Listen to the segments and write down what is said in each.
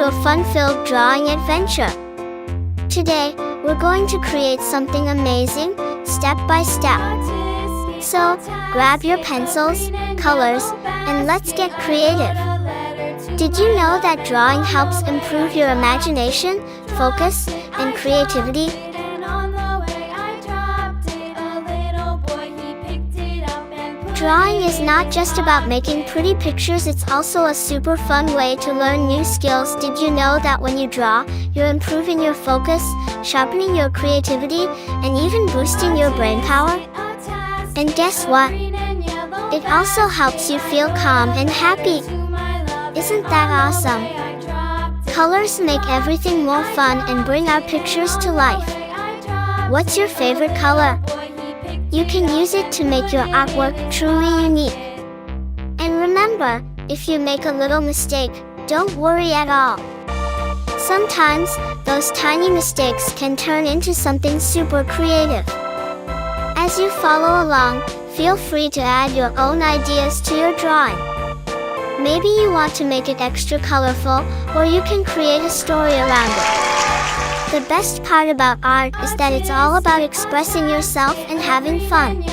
to a fun-filled drawing adventure. Today, we're going to create something amazing, step by step. So, grab your pencils, colors, and let's get creative. Did you know that drawing helps improve your imagination, focus, and creativity? Drawing is not just about making pretty pictures, it's also a super fun way to learn new skills. Did you know that when you draw, you're improving your focus, sharpening your creativity, and even boosting your brain power? And guess what? It also helps you feel calm and happy. Isn't that awesome? Colors make everything more fun and bring our pictures to life. What's your favorite color? You can use it to make your artwork truly unique. And remember, if you make a little mistake, don't worry at all. Sometimes, those tiny mistakes can turn into something super creative. As you follow along, feel free to add your own ideas to your drawing. Maybe you want to make it extra colorful, or you can create a story around it. The best part about art is that it's all about expressing yourself and having fun.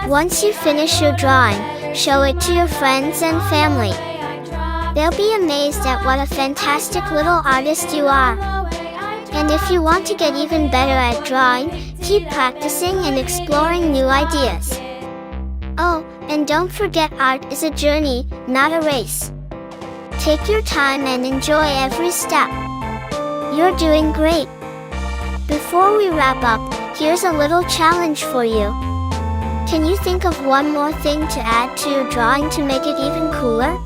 Once you finish your drawing, show it to your friends and family. They'll be amazed at what a fantastic little artist you are. And if you want to get even better at drawing, keep practicing and exploring new ideas. Oh, and don't forget, art is a journey, not a race. Take your time and enjoy every step. You're doing great. Before we wrap up, here's a little challenge for you. Can you think of one more thing to add to your drawing to make it even cooler?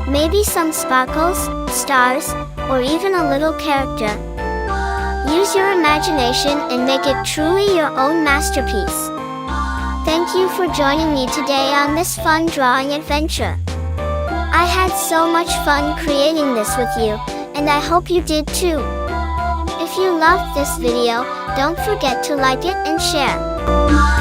Maybe some sparkles, stars, or even a little character. Use your imagination and make it truly your own masterpiece. Thank you for joining me today on this fun drawing adventure. I had so much fun creating this with you, and I hope you did too. If you loved this video, don't forget to like it and share.